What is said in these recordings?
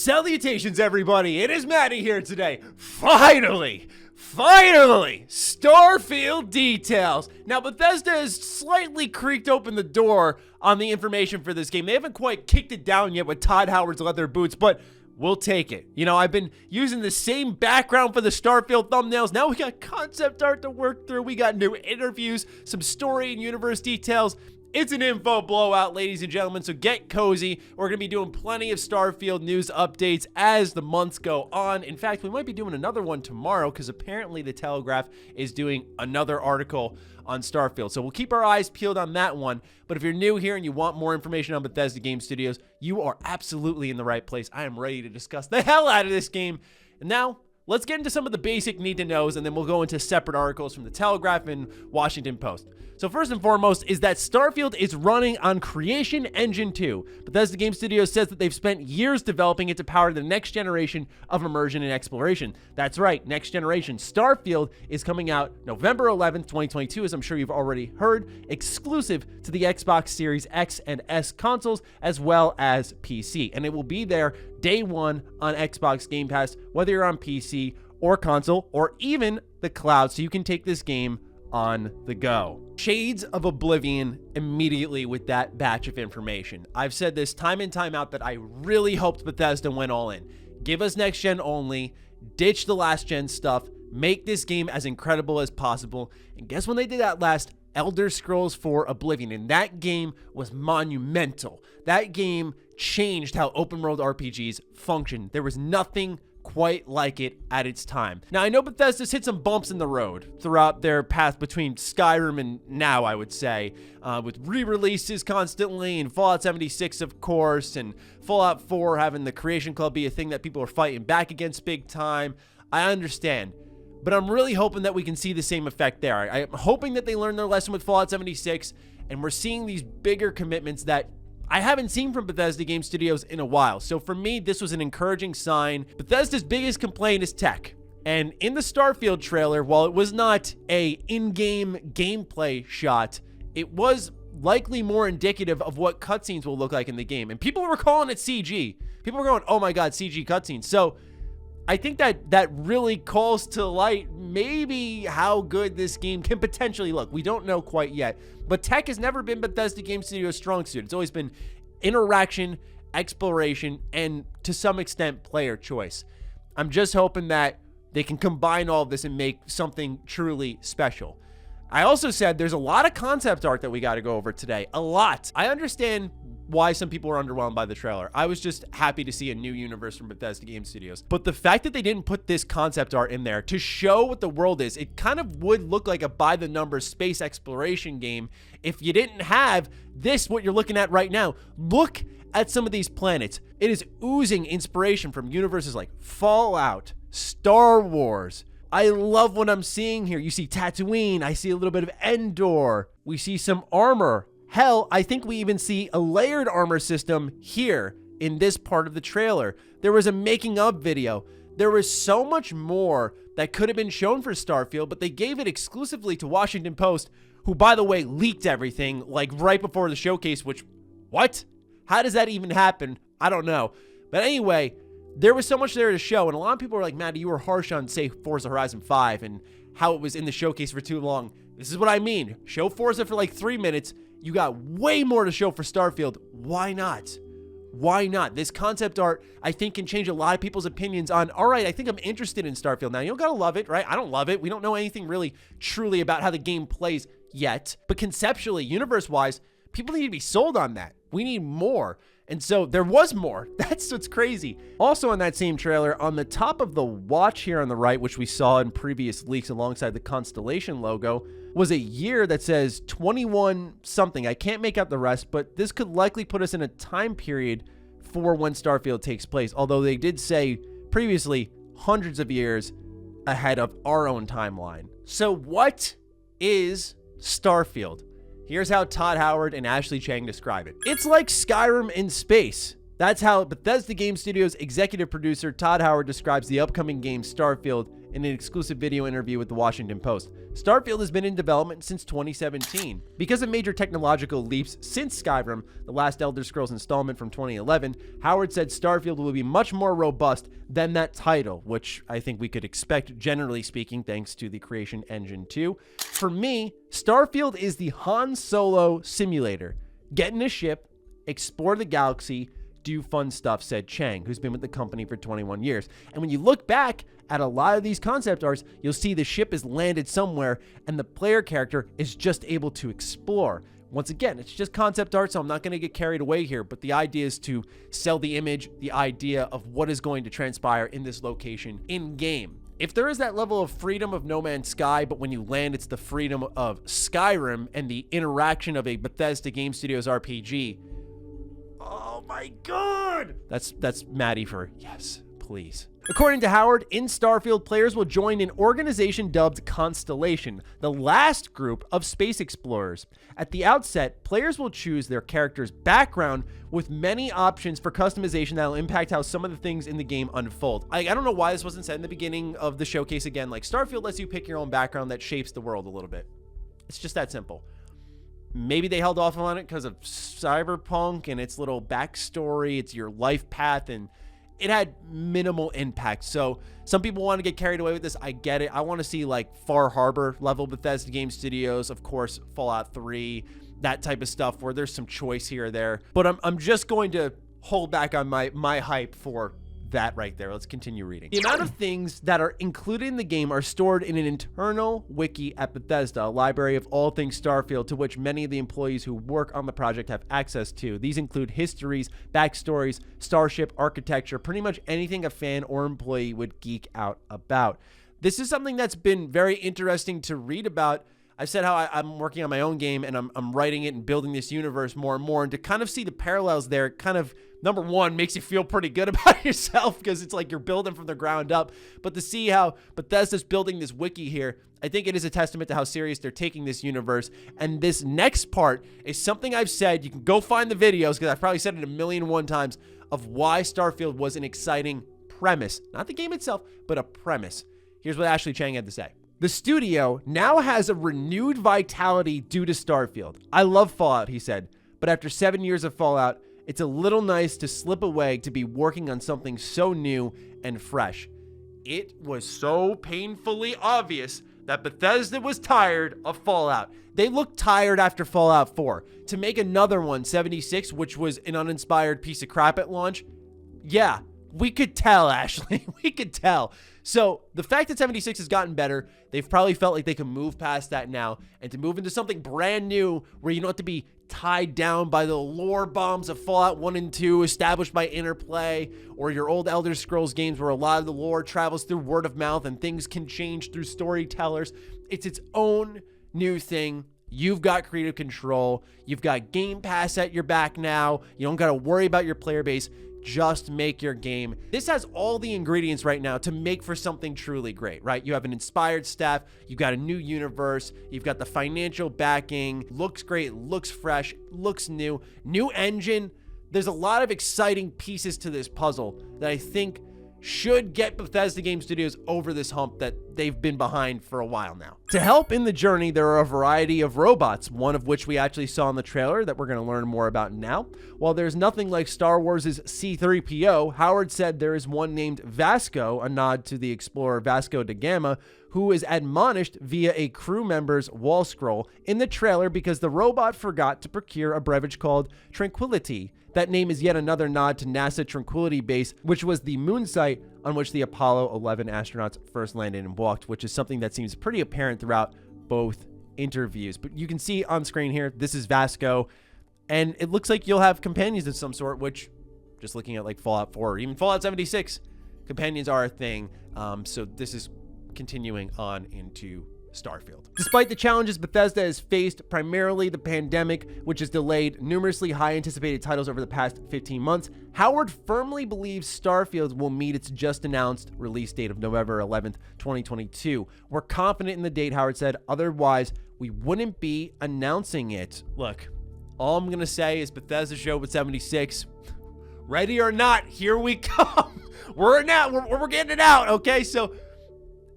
Salutations, everybody. It is Matty here today. Finally, Starfield details. Now, Bethesda has slightly creaked open the door on the information for this game. They haven't quite kicked it down yet with Todd Howard's leather boots, but we'll take it. You know, I've been using the same background for the Starfield thumbnails. Now we got concept art to work through. We got new interviews, some story and universe details. It's an info blowout, ladies and gentlemen, so get cozy. We're going to be doing plenty of Starfield news updates as the months go on. In fact, we might be doing another one tomorrow because apparently the Telegraph is doing another article on Starfield. So we'll keep our eyes peeled on that one. But if you're new here and you want more information on Bethesda Game Studios, you are absolutely in the right place. I am ready to discuss the hell out of this game. And now, let's get into some of the basic need-to-knows, and then we'll go into separate articles from the Telegraph and Washington Post. So first and foremost is that Starfield is running on Creation Engine 2. Bethesda Game Studios says that they've spent years developing it to power the next generation of immersion and exploration. That's right, next generation. Starfield is coming out November 11th, 2022, as I'm sure you've already heard, exclusive to the Xbox Series X and S consoles, as well as PC. And it will be there day one on Xbox Game Pass, whether you're on PC or console, or even the cloud, so you can take this game on the go. Shades of Oblivion immediately with that batch of information. I've said this time in time out that I really hoped Bethesda went all in. Give us next gen only, ditch the last gen stuff, make this game as incredible as possible. And guess when they did that last? Elder Scrolls 4 Oblivion, and that game was monumental. That game changed how open world RPGs function. There was nothing quite like it at its time. Now, I know Bethesda's hit some bumps in the road throughout their path between Skyrim and now, I would say, with re-releases constantly, and Fallout 76, of course, and Fallout 4 having the Creation Club be a thing that people are fighting back against big time. I understand, but I'm really hoping that we can see the same effect there. I'm hoping that they learned their lesson with Fallout 76, and we're seeing these bigger commitments that I haven't seen from Bethesda Game Studios in a while. So for me, this was an encouraging sign. Bethesda's biggest complaint is tech. And in the Starfield trailer, while it was not a in-game gameplay shot, it was likely more indicative of what cutscenes will look like in the game. And people were calling it CG. People were going, oh my God, CG cutscenes. So I think that really calls to light maybe how good this game can potentially look. We don't know quite yet, but tech has never been Bethesda Game Studios' strong suit. It's always been interaction, exploration, and to some extent player choice. I'm just hoping that they can combine all of this and make something truly special. I also said there's a lot of concept art that we got to go over today. A lot. I understand why some people were underwhelmed by the trailer. I was just happy to see a new universe from Bethesda Game Studios. But the fact that they didn't put this concept art in there to show what the world is, it kind of would look like a by-the-numbers space exploration game if you didn't have this, what you're looking at right now. Look at some of these planets. It is oozing inspiration from universes like Fallout, Star Wars. I love what I'm seeing here. You see Tatooine. I see a little bit of Endor. We see some armor. Hell, I think we even see a layered armor system here in this part of the trailer. There was a making of video. There was so much more that could have been shown for Starfield, but they gave it exclusively to Washington Post, who, by the way, leaked everything like right before the showcase, which, what? How does that even happen? I don't know. But anyway, there was so much there to show, and a lot of people were like, Matty, you were harsh on, say, Forza Horizon 5 and how it was in the showcase for too long. This is what I mean. Show Forza for like 3 minutes. You got way more to show for Starfield. Why not? Why not? This concept art, I think, can change a lot of people's opinions on, all right, I think I'm interested in Starfield now. You don't gotta love it, right? I don't love it. We don't know anything really truly about how the game plays yet. But conceptually, universe-wise, people need to be sold on that. We need more. And so there was more. That's what's crazy. Also in that same trailer, on the top of the watch here on the right, which we saw in previous leaks alongside the Constellation logo, was a year that says 21 something. I can't make out the rest, but this could likely put us in a time period for when Starfield takes place. Although they did say previously hundreds of years ahead of our own timeline. So what is Starfield? Here's how Todd Howard and Ashley Chang describe it. It's like Skyrim in space. That's how Bethesda Game Studios executive producer Todd Howard describes the upcoming game Starfield in an exclusive video interview with the Washington Post. Starfield has been in development since 2017. Because of major technological leaps since Skyrim, the last Elder Scrolls installment from 2011, Howard said Starfield will be much more robust than that title, which I think we could expect, generally speaking, thanks to the Creation Engine 2. For me, Starfield is the Han Solo simulator. Get in a ship, explore the galaxy, do fun stuff, said Chang, who's been with the company for 21 years. And when you look back at a lot of these concept arts, you'll see the ship is landed somewhere and the player character is just able to explore. Once again, it's just concept art, so I'm not going to get carried away here, but the idea is to sell the image, the idea of what is going to transpire in this location in-game. If there is that level of freedom of No Man's Sky, but when you land, it's the freedom of Skyrim and the interaction of a Bethesda Game Studios RPG, oh my God! That's Maddie for yes, please. According to Howard, in Starfield, players will join an organization dubbed Constellation, the last group of space explorers. At the outset, players will choose their character's background with many options for customization that will impact how some of the things in the game unfold. I don't know why this wasn't said in the beginning of the showcase again. Like, Starfield lets you pick your own background that shapes the world a little bit. It's just that simple. Maybe they held off on it because of Cyberpunk and its little backstory, it's your life path, and it had minimal impact. So some people want to get carried away with this. I get it. I want to see like Far Harbor level Bethesda Game Studios, of course, Fallout 3, that type of stuff where there's some choice here or there. But I'm just going to hold back on my hype for that right there. Let's continue reading. The amount of things that are included in the game are stored in an internal wiki at Bethesda, a library of all things Starfield to which many of the employees who work on the project have access to. These include histories, backstories, starship architecture, pretty much anything a fan or employee would geek out about. This is something that's been very interesting to read about. I've said how I'm working on my own game and I'm writing it and building this universe more and more, and to kind of see the parallels there kind of, number one, makes you feel pretty good about yourself because it's like you're building from the ground up. But to see how Bethesda's building this wiki here, I think it is a testament to how serious they're taking this universe. And this next part is something I've said. You can go find the videos because I've probably said it 1,000,001 times of why Starfield was an exciting premise. Not the game itself, but a premise. Here's what Ashley Chang had to say. The studio now has a renewed vitality due to Starfield. I love Fallout, he said, but after 7 years of Fallout, it's a little nice to slip away to be working on something so new and fresh. It was so painfully obvious that Bethesda was tired of Fallout. They looked tired after Fallout 4. To make another one, 76, which was an uninspired piece of crap at launch, yeah, we could tell, Ashley. We could tell. So the fact that 76 has gotten better, they've probably felt like they can move past that now and to move into something brand new where you don't have to be tied down by the lore bombs of Fallout 1 and 2 established by Interplay, or your old Elder Scrolls games where a lot of the lore travels through word of mouth and things can change through storytellers. It's its own new thing. You've got creative control. You've got Game Pass at your back now. You don't got to worry about your player base. Just make your game. This has all the ingredients right now to make for something truly great, right? You have an inspired staff, you've got a new universe, you've got the financial backing, looks great, looks fresh, looks new engine. There's a lot of exciting pieces to this puzzle that I think should get Bethesda Game Studios over this hump that they've been behind for a while now. To help in the journey, there are a variety of robots, one of which we actually saw in the trailer that we're going to learn more about now. While there's nothing like Star Wars' C-3PO, Howard said there is one named Vasco, a nod to the explorer Vasco da Gama, who is admonished via a crew member's wall scroll in the trailer because the robot forgot to procure a beverage called Tranquility. That name is yet another nod to NASA Tranquility Base, which was the moon site on which the Apollo 11 astronauts first landed and walked, which is something that seems pretty apparent throughout both interviews. But you can see on screen here, this is Vasco, and it looks like you'll have companions of some sort, which, just looking at like Fallout 4 or even Fallout 76, companions are a thing. So this is continuing on into Starfield. Despite the challenges Bethesda has faced, primarily the pandemic, which has delayed numerously high anticipated titles over the past 15 months, Howard firmly believes Starfield will meet its just announced release date of November 11th, 2022. We're confident in the date, Howard said, otherwise we wouldn't be announcing it. Look, all I'm gonna say is Bethesda showed with 76. Ready or not, here we come. We're getting it out, okay? So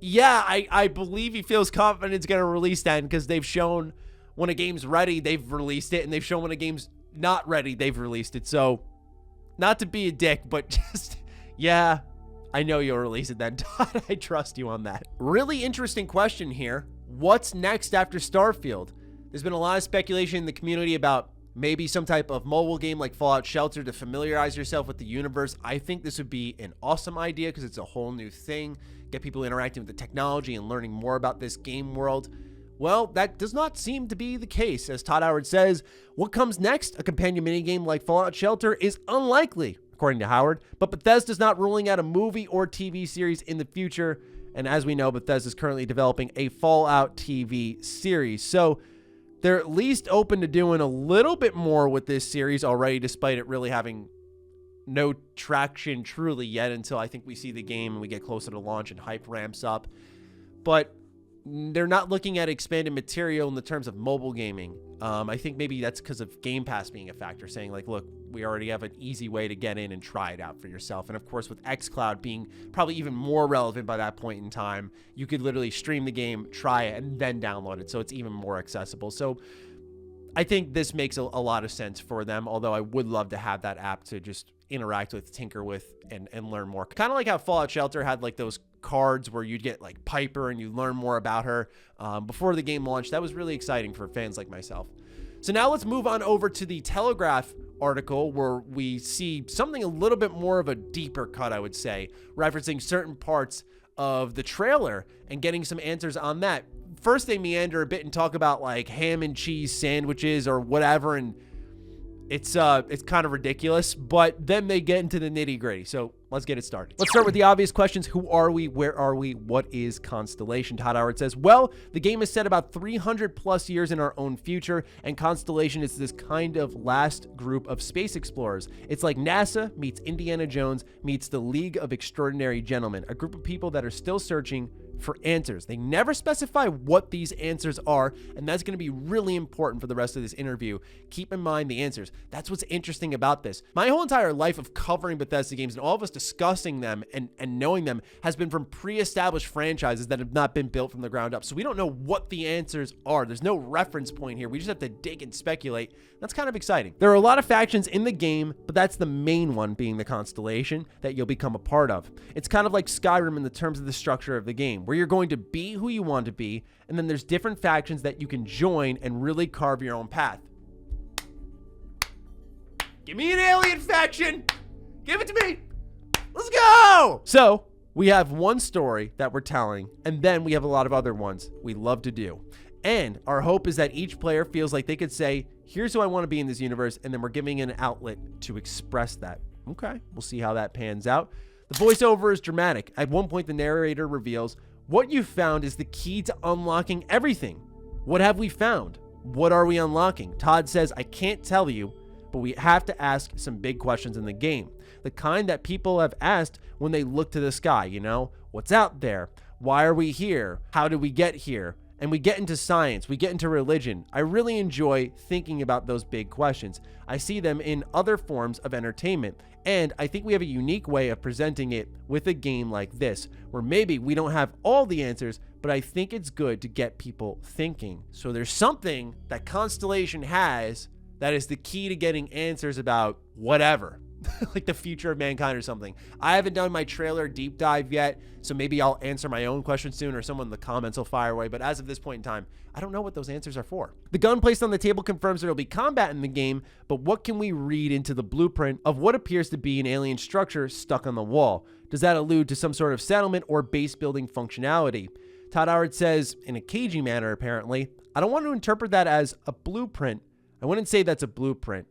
Yeah, I believe he feels confident it's going to release then, because they've shown when a game's ready, they've released it, and they've shown when a game's not ready, they've released it. So, not to be a dick, but just, yeah, I know you'll release it then, Todd. I trust you on that. Really interesting question here. What's next after Starfield? There's been a lot of speculation in the community about maybe some type of mobile game like Fallout Shelter to familiarize yourself with the universe. I think this would be an awesome idea because it's a whole new thing. Get people interacting with the technology and learning more about this game world. Well, that does not seem to be the case. As Todd Howard says, what comes next, a companion minigame like Fallout Shelter, is unlikely, according to Howard. But Bethesda's not ruling out a movie or TV series in the future. And as we know, Bethesda's currently developing a Fallout TV series. So they're at least open to doing a little bit more with this series already, despite it really having no traction truly yet until I think we see the game and we get closer to launch and hype ramps up. But they're not looking at expanded material in the terms of mobile gaming. I think maybe that's because of Game Pass being a factor, saying like, look, we already have an easy way to get in and try it out for yourself. And of course, with xCloud being probably even more relevant by that point in time, you could literally stream the game, try it, and then download it. So it's even more accessible. So I think this makes a lot of sense for them, although I would love to have that app to just interact with, tinker with, and learn more. Kind of like how Fallout Shelter had like those cards where you'd get like Piper and you learn more about her before the game launched. That was really exciting for fans like myself. So now let's move on over to the Telegraph article, where we see something a little bit more of a deeper cut, I would say, referencing certain parts of the trailer and getting some answers on that. First, they meander a bit and talk about like ham and cheese sandwiches or whatever, and it's kind of ridiculous, but then they get into the nitty gritty. So let's get it started. Let's start with the obvious questions. Who are we? Where are we? What is Constellation? Todd Howard says, well, the game is set about 300 plus years in our own future, and Constellation is this kind of last group of space explorers. It's like NASA meets Indiana Jones meets the League of Extraordinary Gentlemen, a group of people that are still searching for answers. They never specify what these answers are, and that's going to be really important for the rest of this interview. Keep in mind the answers. That's what's interesting about this. My whole entire life of covering Bethesda games and all of us discussing them and knowing them has been from pre-established franchises that have not been built from the ground up. So we don't know what the answers are. There's no reference point here. We just have to dig and speculate. That's kind of exciting. There are a lot of factions in the game, but that's the main one being the Constellation that you'll become a part of. It's kind of like Skyrim in the terms of the structure of the game, where you're going to be who you want to be, and then there's different factions that you can join and really carve your own path. Give me an alien faction! Give it to me! Let's go! So, we have one story that we're telling, and then we have a lot of other ones we love to do. And our hope is that each player feels like they could say, here's who I want to be in this universe, and then we're giving an outlet to express that. Okay, we'll see how that pans out. The voiceover is dramatic. At one point, the narrator reveals, what you found is the key to unlocking everything. What have we found? What are we unlocking? Todd says, I can't tell you, but we have to ask some big questions in the game. The kind that people have asked when they look to the sky, you know? What's out there? Why are we here? How did we get here? And we get into science, we get into religion. I really enjoy thinking about those big questions. I see them in other forms of entertainment, and I think we have a unique way of presenting it with a game like this, where maybe we don't have all the answers, but I think it's good to get people thinking. So there's something that Constellation has that is the key to getting answers about whatever. Like the future of mankind or something. I haven't done my trailer deep dive yet, so maybe I'll answer my own question soon, or someone in the comments will fire away, but as of this point in time, I don't know what those answers are for. The gun placed on the table confirms there will be combat in the game, but what can we read into the blueprint of what appears to be an alien structure stuck on the wall? Does that allude to some sort of settlement or base building functionality? Todd Howard says, in a cagey manner apparently, I don't want to interpret that as a blueprint. I wouldn't say that's a blueprint.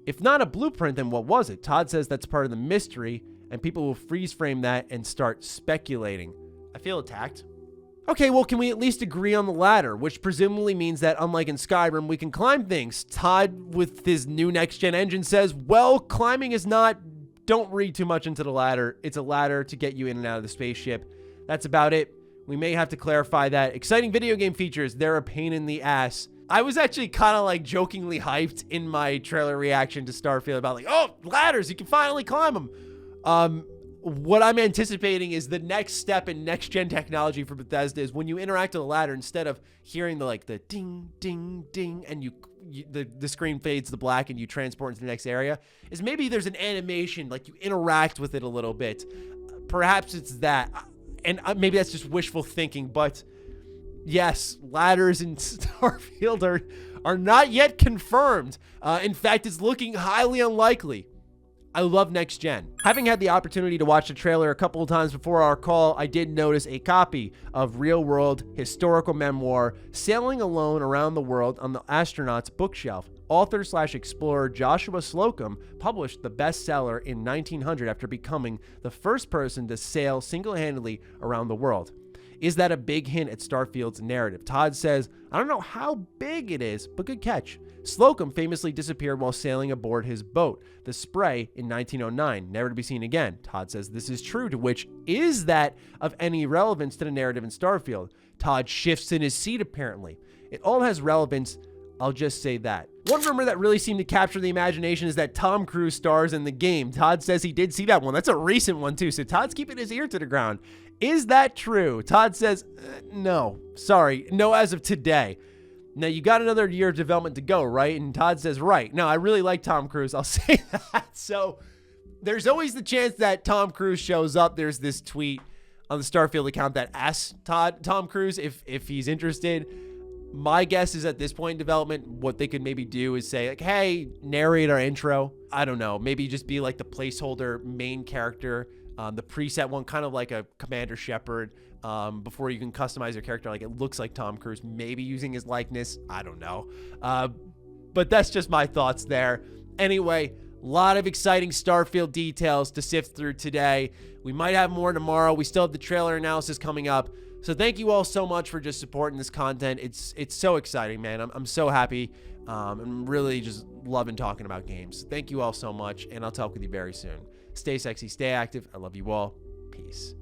If not a blueprint, then what was it? Todd says that's part of the mystery, and people will freeze frame that and start speculating. I feel attacked. Okay, well, can we at least agree on the ladder, which presumably means that, unlike in Skyrim, we can climb things. Todd, with his new next-gen engine, says, well, climbing is not... Don't read too much into the ladder. It's a ladder to get you in and out of the spaceship. That's about it. We may have to clarify that. Exciting video game features. They're a pain in the ass. I was actually kind of like jokingly hyped in my trailer reaction to Starfield about like, oh, ladders, you can finally climb them. what I'm anticipating is the next step in next-gen technology for Bethesda is when you interact with a ladder, instead of hearing the ding, ding, ding, and the screen fades to black and you transport into the next area, is maybe there's an animation, like you interact with it a little bit. Perhaps it's that. And maybe that's just wishful thinking, but yes, ladders in Starfield are not yet confirmed. In fact, it's looking highly unlikely. I love next gen. Having had the opportunity to watch the trailer a couple of times before our call, I did notice a copy of real-world historical memoir Sailing Alone Around the World on the Astronaut's Bookshelf. Author/explorer Joshua Slocum published the bestseller in 1900 after becoming the first person to sail single-handedly around the world. Is that a big hint at Starfield's narrative? Todd says, I don't know how big it is, but good catch. Slocum famously disappeared while sailing aboard his boat, the Spray, in 1909, never to be seen again. Todd says this is true, to which, is that of any relevance to the narrative in Starfield? Todd shifts in his seat, apparently. It all has relevance, I'll just say that. One rumor that really seemed to capture the imagination is that Tom Cruise stars in the game. Todd says he did see that one. That's a recent one, too, so Todd's keeping his ear to the ground. Is that true? Todd says, no. Sorry, no as of today. Now, you got another year of development to go, right? And Todd says, right. No, I really like Tom Cruise. I'll say that. So there's always the chance that Tom Cruise shows up. There's this tweet on the Starfield account that asks Tom Cruise if he's interested. My guess is at this point in development, what they could maybe do is say, like, hey, narrate our intro. I don't know. Maybe just be like the placeholder main character, the preset one, kind of like a Commander Shepard. Before you can customize your character, like it looks like Tom Cruise, maybe using his likeness. I don't know. But that's just my thoughts there. Anyway, a lot of exciting Starfield details to sift through today. We might have more tomorrow. We still have the trailer analysis coming up. So thank you all so much for just supporting this content. It's so exciting, man. I'm so happy. I'm really just loving talking about games. Thank you all so much, and I'll talk with you very soon. Stay sexy, stay active. I love you all. Peace.